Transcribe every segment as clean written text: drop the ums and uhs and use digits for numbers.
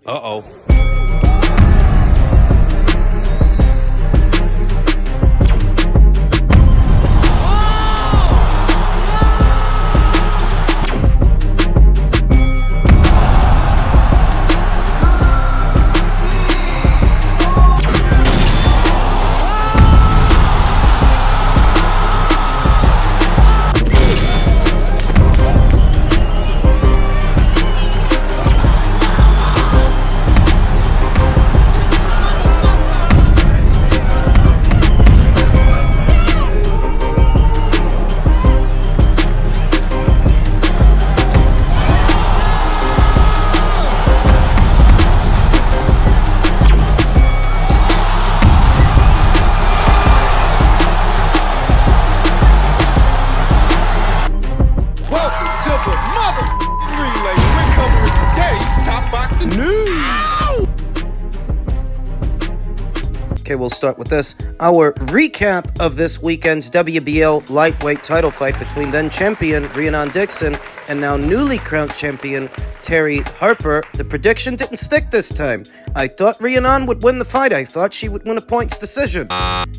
Uh-oh. Okay, we'll start with this. Our recap of this weekend's WBL lightweight title fight between then champion Rhiannon Dixon and now newly crowned champion Terry Harper. The prediction didn't stick this time. I thought Rhiannon would win the fight. I thought she would win a points decision.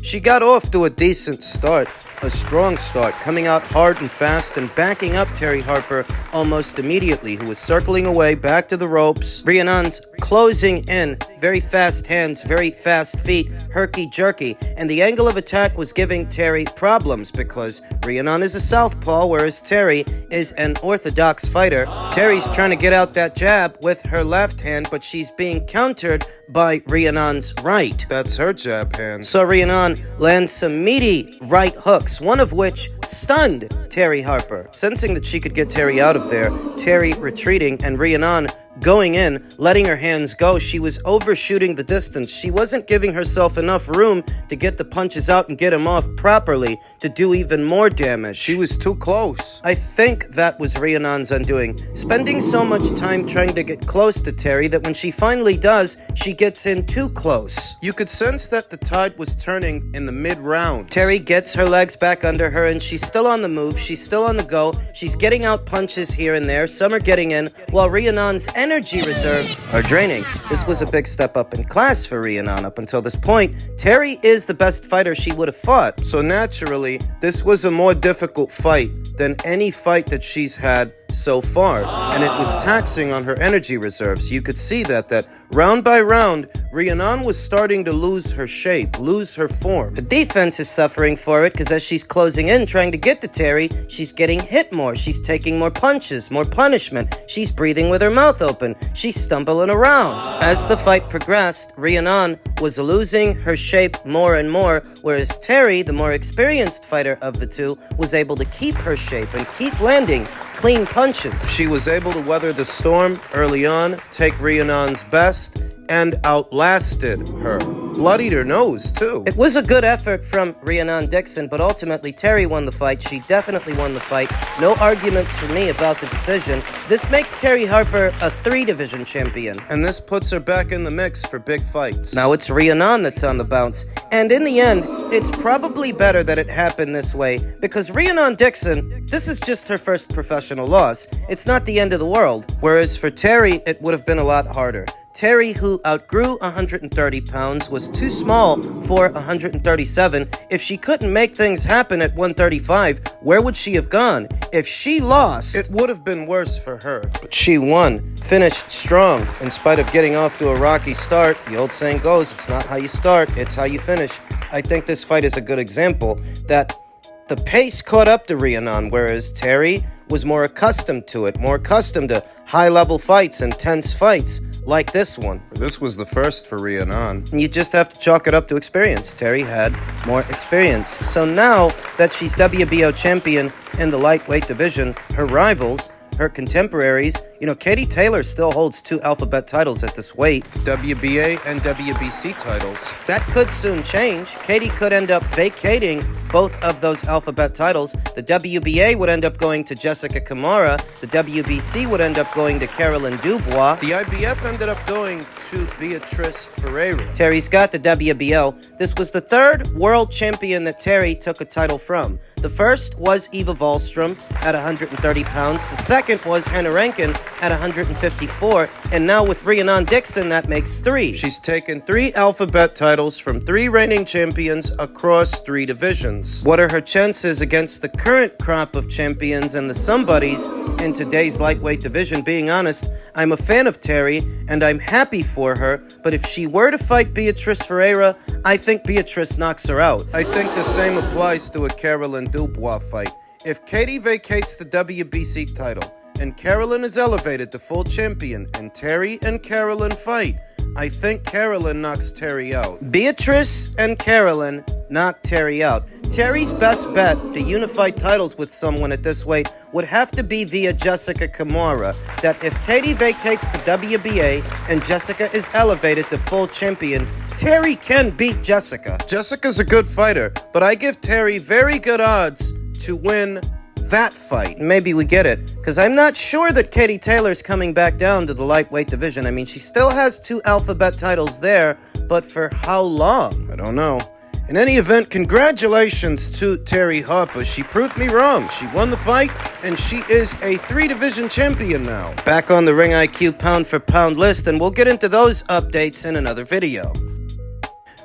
She got off to a decent start. A strong start, coming out hard and fast and backing up Terry Harper almost immediately, who was circling away back to the ropes. Rhiannon's closing in, very fast hands, very fast feet, herky-jerky, and the angle of attack was giving Terry problems because Rhiannon is a southpaw, whereas Terry is an orthodox fighter. Terry's trying to get out that jab with her left hand, but she's being countered by Rhiannon's right. That's her jab hand. So Rhiannon lands some meaty right hooks, one of which stunned Terry Harper. Sensing that she could get Terry out of there, Terry retreating and Rhiannon going in, letting her hands go. She was overshooting the distance. She wasn't giving herself enough room to get the punches out and get him off properly to do even more damage. She was too close. I think that was Rhiannon's undoing. Spending so much time trying to get close to Terry that when she finally does, she gets in too close. You could sense that the tide was turning in the mid-round. Terry gets her legs back under her and she's still on the move. She's still on the go. She's getting out punches here and there. Some are getting in, while Rhiannon's energy reserves are draining. This was a big step up in class for Rhiannon up until this point. Terry is the best fighter she would have fought. So naturally, this was a more difficult fight than any fight that she's had so far, and it was taxing on her energy reserves. You could see that round by round, Rhiannon was starting to lose her shape, lose her form. The defense is suffering for it because as she's closing in, trying to get to Terry, she's getting hit more. She's taking more punches, more punishment. She's breathing with her mouth open. She's stumbling around. As the fight progressed, Rhiannon was losing her shape more and more, whereas Terry, the more experienced fighter of the two, was able to keep her shape and keep landing clean punches. She was able to weather the storm early on, take Rhiannon's best, and outlasted her. Bloodied her nose, too. It was a good effort from Rhiannon Dixon, but ultimately Terry won the fight. She definitely won the fight. No arguments from me about the decision. This makes Terry Harper a 3-division champion. And this puts her back in the mix for big fights. Now it's Rhiannon that's on the bounce. And in the end, it's probably better that it happened this way, because Rhiannon Dixon, this is just her first professional loss. It's not the end of the world. Whereas for Terry, it would have been a lot harder. Terry, who outgrew 130 pounds, was too small for 137. If she couldn't make things happen at 135, where would she have gone? If she lost, it would have been worse for her. But she won, finished strong, in spite of getting off to a rocky start. The old saying goes, it's not how you start, it's how you finish. I think this fight is a good example that the pace caught up to Rhiannon, whereas Terry was more accustomed to it, more accustomed to high-level fights and tense fights like this one. This was the first for Rhiannon. And you just have to chalk it up to experience. Terry had more experience. So now that she's WBO champion in the lightweight division, her rivals, her contemporaries, Katie Taylor still holds 2 alphabet titles at this weight. WBA and WBC titles. That could soon change. Katie could end up vacating both of those alphabet titles. The WBA would end up going to Jessica Kamara. The WBC would end up going to Carolyn Dubois. The IBF ended up going to Beatrice Ferreira. Terry's got the WBO. This was the 3rd world champion that Terry took a title from. The first was Eva Wahlstrom at 130 pounds. The second was Hanna Rankin at 154, and now with Rhiannon Dixon, that makes 3. She's taken 3 alphabet titles from 3 reigning champions across 3 divisions. What are her chances against the current crop of champions and the somebodies in today's lightweight division? Being honest, I'm a fan of Terry, and I'm happy for her, but if she were to fight Beatrice Ferreira, I think Beatrice knocks her out. I think the same applies to a Caroline Dubois fight. If Katie vacates the WBC title, and Caroline is elevated to full champion, and Terry and Caroline fight, I think Caroline knocks Terry out. Beatrice and Caroline knock Terry out. Terry's best bet to unify titles with someone at this weight would have to be via Jessica Kimura. That if Katie vacates the WBA and Jessica is elevated to full champion, Terry can beat Jessica. Jessica's a good fighter, but I give Terry very good odds to win that fight. Maybe we get it, because I'm not sure that Katie Taylor's coming back down to the lightweight division. I mean, she still has 2 alphabet titles there, but for how long? I don't know. In any event, congratulations to Terry Harper. She proved me wrong. She won the fight, and she is a 3-division champion now. Back on the Ring IQ pound for pound list, and we'll get into those updates in another video.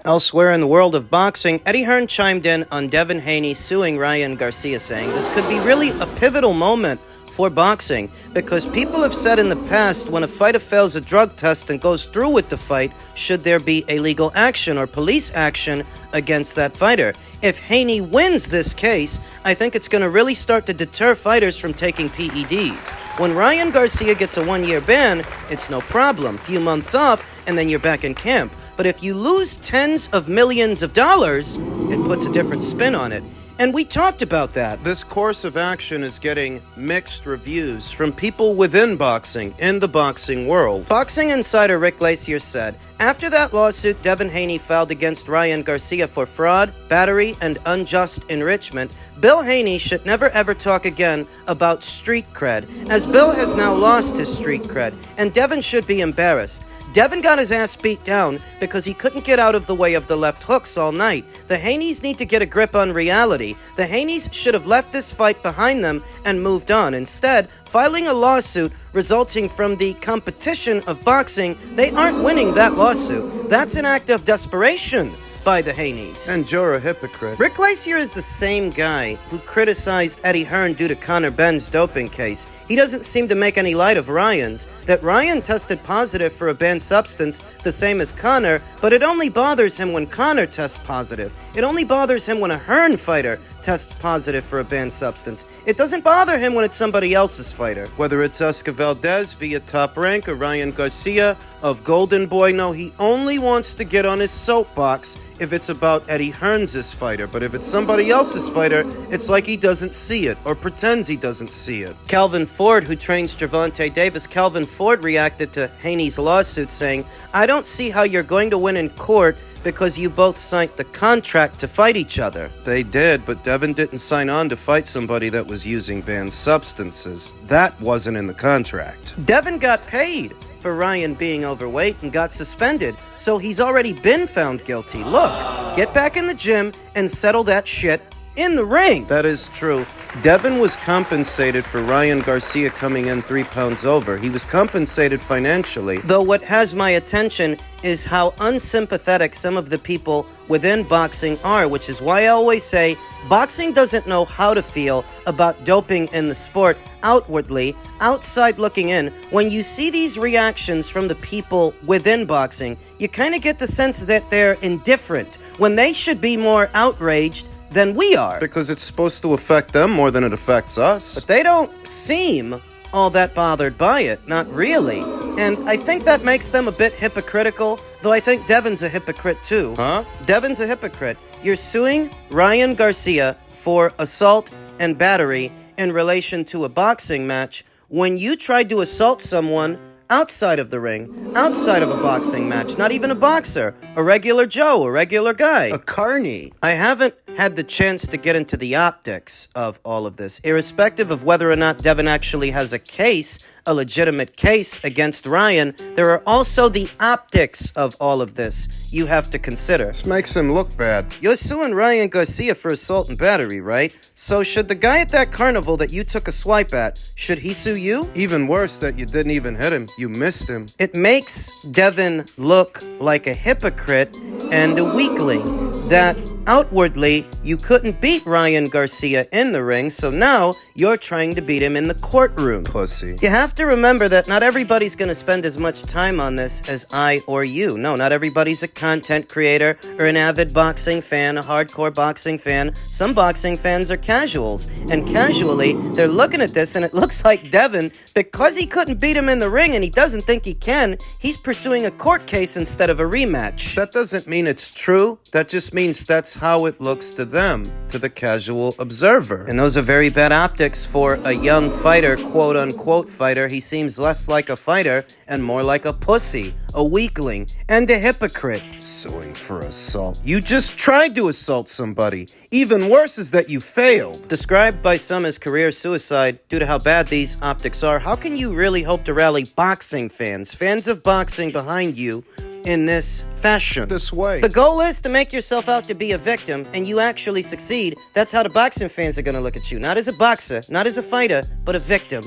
Elsewhere in the world of boxing, Eddie Hearn chimed in on Devin Haney suing Ryan Garcia, saying this could be really a pivotal moment for boxing, because people have said in the past when a fighter fails a drug test and goes through with the fight, should there be a legal action or police action against that fighter. If Haney wins this case, I think it's going to really start to deter fighters from taking PEDs. When Ryan Garcia gets a 1-year ban, it's no problem. Few months off, and then you're back in camp. But if you lose tens of millions of dollars, it puts a different spin on it. And we talked about that. This course of action is getting mixed reviews from people within boxing, in the boxing world. Boxing insider Rick Glacier said, after that lawsuit Devin Haney filed against Ryan Garcia for fraud, battery, and unjust enrichment, Bill Haney should never ever talk again about street cred, as Bill has now lost his street cred, and Devin should be embarrassed. Devin got his ass beat down because he couldn't get out of the way of the left hooks all night. The Haneys need to get a grip on reality. The Haneys should have left this fight behind them and moved on. Instead, filing a lawsuit resulting from the competition of boxing, they aren't winning that lawsuit. That's an act of desperation by the Haneys. And you're a hypocrite. Rick Glacier is the same guy who criticized Eddie Hearn due to Conor Benn's doping case. He doesn't seem to make any light of Ryan's. That Ryan tested positive for a banned substance, the same as Conor, but it only bothers him when Conor tests positive. It only bothers him when a Hearn fighter tests positive for a banned substance. It doesn't bother him when it's somebody else's fighter. Whether it's Oscar Valdez via Top Rank or Ryan Garcia of Golden Boy, no, he only wants to get on his soapbox if it's about Eddie Hearns' fighter, but if it's somebody else's fighter, it's like he doesn't see it, or pretends he doesn't see it. Calvin Ford, who trains Gervonta Davis, Calvin Ford reacted to Haney's lawsuit saying, I don't see how you're going to win in court because you both signed the contract to fight each other. They did, but Devin didn't sign on to fight somebody that was using banned substances. That wasn't in the contract. Devin got paid for Ryan being overweight and got suspended, so he's already been found guilty. Look, get back in the gym and settle that shit in the ring. That is true. Devin was compensated for Ryan Garcia coming in 3 pounds over. He was compensated financially. Though what has my attention is how unsympathetic some of the people within boxing are, which is why I always say boxing doesn't know how to feel about doping in the sport outwardly, outside looking in. When you see these reactions from the people within boxing, you kind of get the sense that they're indifferent, when they should be more outraged than we are. Because it's supposed to affect them more than it affects us. But they don't seem all that bothered by it, not really. And I think that makes them a bit hypocritical, though I think Devin's a hypocrite too. Huh? Devin's a hypocrite. You're suing Ryan Garcia for assault and battery in relation to a boxing match when you tried to assault someone outside of the ring, outside of a boxing match, not even a boxer, a regular Joe, a regular guy, a carny. I haven't had the chance to get into the optics of all of this, irrespective of whether or not Devin actually has a case, a legitimate case against Ryan. There are also the optics of all of this you have to consider. This makes him look bad. You're suing Ryan Garcia for assault and battery, right? So should the guy at that carnival that you took a swipe at, should he sue you? Even worse that you didn't even hit him. You missed him. It makes Devin look like a hypocrite and a weakling. That outwardly you couldn't beat Ryan Garcia in the ring, so now you're trying to beat him in the courtroom. Pussy. You have to remember that not everybody's going to spend as much time on this as I or you. No, not everybody's a content creator or an avid boxing fan, a hardcore boxing fan. Some boxing fans are casuals, and casually they're looking at this and it looks like Devin, because he couldn't beat him in the ring and he doesn't think he can, he's pursuing a court case instead of a rematch. That doesn't mean it's true. That just means that's how it looks to them, to the casual observer. And those are very bad optics for a young fighter, quote-unquote fighter. He seems less like a fighter and more like a pussy, a weakling, and a hypocrite. Suing for assault. You just tried to assault somebody. Even worse is that you failed. Described by some as career suicide due to how bad these optics are, how can you really hope to rally boxing fans of boxing behind you in this fashion? This way. The goal is to make yourself out to be a victim, and you actually succeed. That's how the boxing fans are going to look at you. Not as a boxer, not as a fighter, but a victim.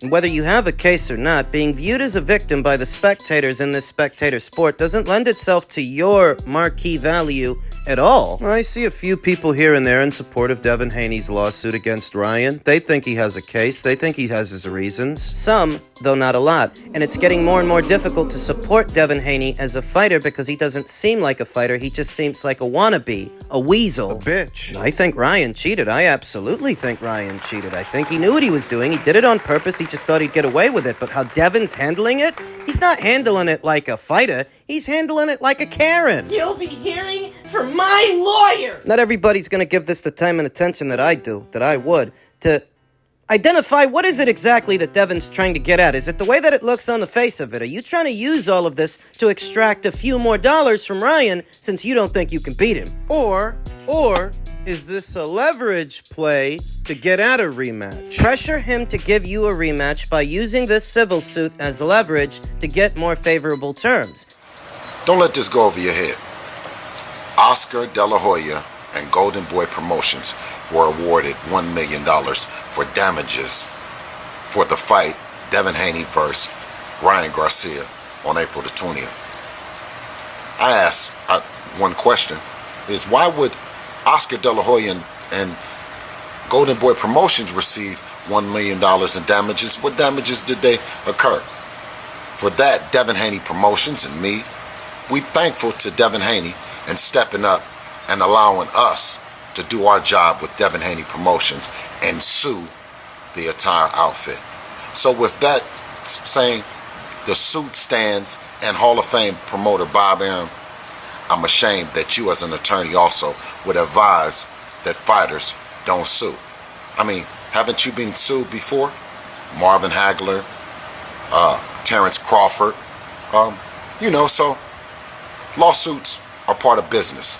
And whether you have a case or not, being viewed as a victim by the spectators in this spectator sport doesn't lend itself to your marquee value at all. I see a few people here and there in support of Devin Haney's lawsuit against Ryan. They think he has a case. They think he has his reasons. Some, though not a lot. And it's getting more and more difficult to support Devin Haney as a fighter because he doesn't seem like a fighter. He just seems like a wannabe, a weasel. A bitch. I think Ryan cheated. I absolutely think Ryan cheated. I think he knew what he was doing. He did it on purpose. He just thought he'd get away with it. But how Devin's handling it? He's not handling it like a fighter. He's handling it like a Karen. You'll be hearing from my lawyer. Not everybody's going to give this the time and attention that I do, that I would, to identify what is it exactly that Devin's trying to get at. Is it the way that it looks on the face of it? Are you trying to use all of this to extract a few more dollars from Ryan since you don't think you can beat him? Or is this a leverage play to get at a rematch? Pressure him to give you a rematch by using this civil suit as leverage to get more favorable terms. Don't let this go over your head. Oscar De La Hoya and Golden Boy Promotions were awarded $1 million for damages for the fight Devin Haney vs. Ryan Garcia on April the 20th. I ask one question, is why would Oscar De La Hoya and Golden Boy Promotions receive $1 million in damages? What damages did they occur? For that, Devin Haney Promotions and me, we thankful to Devin Haney and stepping up and allowing us to do our job with Devin Haney Promotions and sue the entire outfit. So with that saying, the suit stands, and Hall of Fame promoter Bob Arum, I'm ashamed that you as an attorney also would advise that fighters don't sue. I mean, haven't you been sued before? Marvin Hagler, Terrence Crawford, so lawsuits are part of business.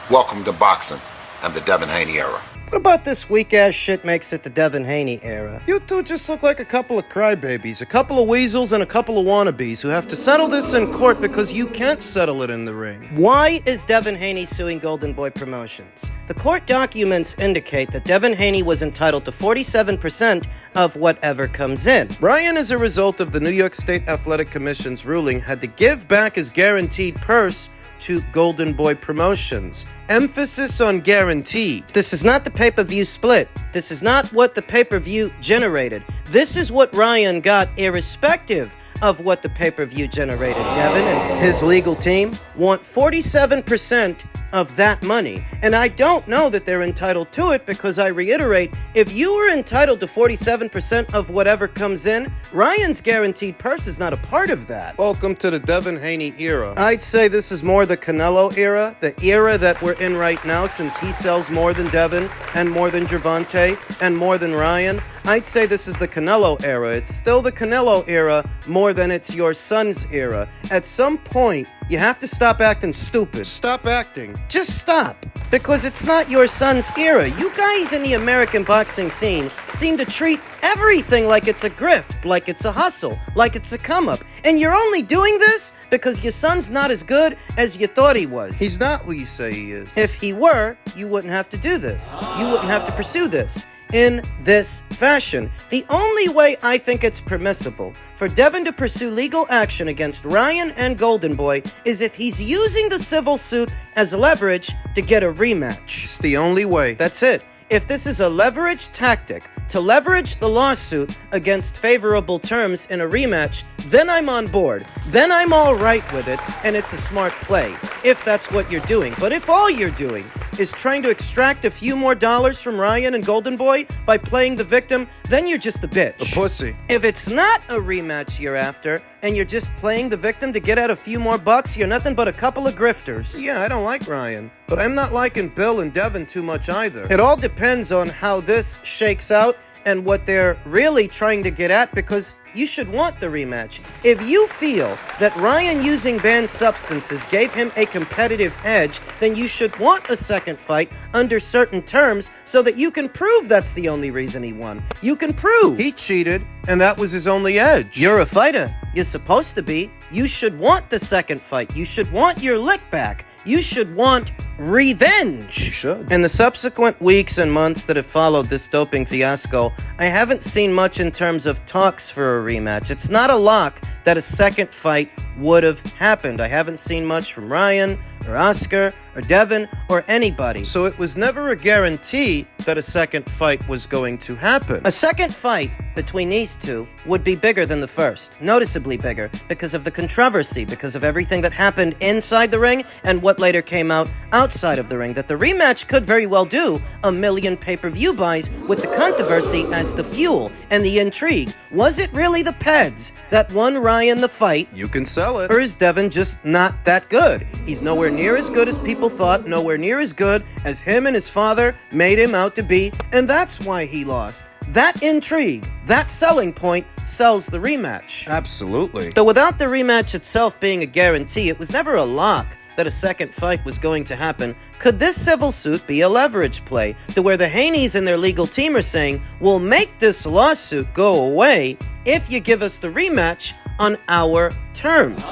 Welcome to boxing and the Devin Haney era. What about this weak-ass shit makes it the Devin Haney era? You two just look like a couple of crybabies, a couple of weasels and a couple of wannabes who have to settle this in court because you can't settle it in the ring. Why is Devin Haney suing Golden Boy Promotions? The court documents indicate that Devin Haney was entitled to 47% of whatever comes in. Ryan, as a result of the New York State Athletic Commission's ruling, had to give back his guaranteed purse to Golden Boy Promotions. Emphasis on guaranteed. This is not the pay-per-view split. This is not what the pay-per-view generated. This is what Ryan got irrespective of what the pay-per-view generated. Devin and his legal team want 47% of that money. And I don't know that they're entitled to it because I reiterate, if you were entitled to 47% of whatever comes in, Ryan's guaranteed purse is not a part of that. Welcome to the Devin Haney era. I'd say this is more the Canelo era, the era that we're in right now since he sells more than Devin and more than Gervonta and more than Ryan. I'd say this is the Canelo era. It's still the Canelo era more than it's your son's era. At some point, you have to stop acting stupid. Stop acting. Just stop. Because it's not your son's era. You guys in the American boxing scene seem to treat everything like it's a grift, like it's a hustle, like it's a come-up. And you're only doing this because your son's not as good as you thought he was. He's not who you say he is. If he were, you wouldn't have to do this. You wouldn't have to pursue this in this fashion. The only way I think it's permissible for Devin to pursue legal action against Ryan and Golden Boy is if he's using the civil suit as leverage to get a rematch. It's the only way. That's it. If this is a leverage tactic to leverage the lawsuit against favorable terms in a rematch, then I'm on board. Then I'm all right with it, and it's a smart play, if that's what you're doing. But if all you're doing is trying to extract a few more dollars from Ryan and Golden Boy by playing the victim, then you're just a bitch. A pussy. If it's not a rematch you're after, and you're just playing the victim to get out a few more bucks, you're nothing but a couple of grifters. Yeah, I don't like Ryan, but I'm not liking Bill and Devin too much either. It all depends on how this shakes out and what they're really trying to get at, because you should want the rematch. If you feel that Ryan using banned substances gave him a competitive edge, then you should want a second fight under certain terms so that you can prove that's the only reason he won. You can prove. He cheated, and that was his only edge. You're a fighter. You're supposed to be. You should want the second fight. You should want your lick back. You should want revenge. You should. In the subsequent weeks and months that have followed this doping fiasco, I haven't seen much in terms of talks for a rematch. It's not a lock that a second fight would have happened. I haven't seen much from Ryan or Oscar or Devin or anybody. So it was never a guarantee that a second fight was going to happen. A second fight between these two would be bigger than the first, noticeably bigger, because of the controversy, because of everything that happened inside the ring and what later came out outside of the ring, that the rematch could very well do 1 million pay-per-view buys with the controversy as the fuel and the intrigue. Was it really the Peds that won Ryan the fight? You can sell it. Or is Devin just not that good? He's nowhere near as good as people thought, nowhere near as good as him and his father made him out to be, and that's why he lost. That intrigue, that selling point, sells the rematch. Absolutely. Though without the rematch itself being a guarantee, it was never a lock that a second fight was going to happen. Could this civil suit be a leverage play to where the Haneys and their legal team are saying, we'll make this lawsuit go away if you give us the rematch on our terms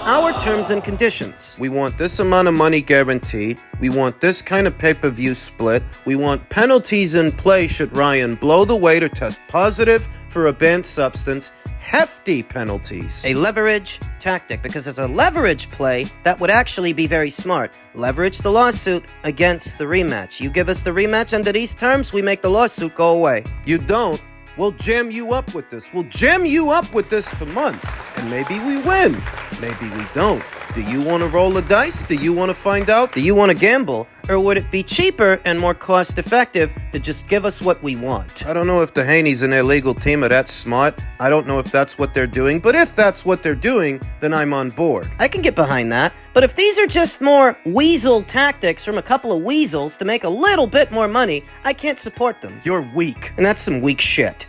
and conditions. We want this amount of money guaranteed. We want this kind of pay-per-view split. We want penalties in play should Ryan blow the weight or test positive for a banned substance. Hefty penalties. A leverage tactic, because it's a leverage play that would actually be very smart. Leverage the lawsuit against the rematch. You give us the rematch under these terms, we make the lawsuit go away. You don't, we'll jam you up with this. We'll jam you up with this for months. And maybe we win. Maybe we don't. Do you want to roll the dice? Do you want to find out? Do you want to gamble? Or would it be cheaper and more cost-effective to just give us what we want? I don't know if the Haneys and their legal team are that smart. I don't know if that's what they're doing. But if that's what they're doing, then I'm on board. I can get behind that. But if these are just more weasel tactics from a couple of weasels to make a little bit more money, I can't support them. You're weak. And that's some weak shit.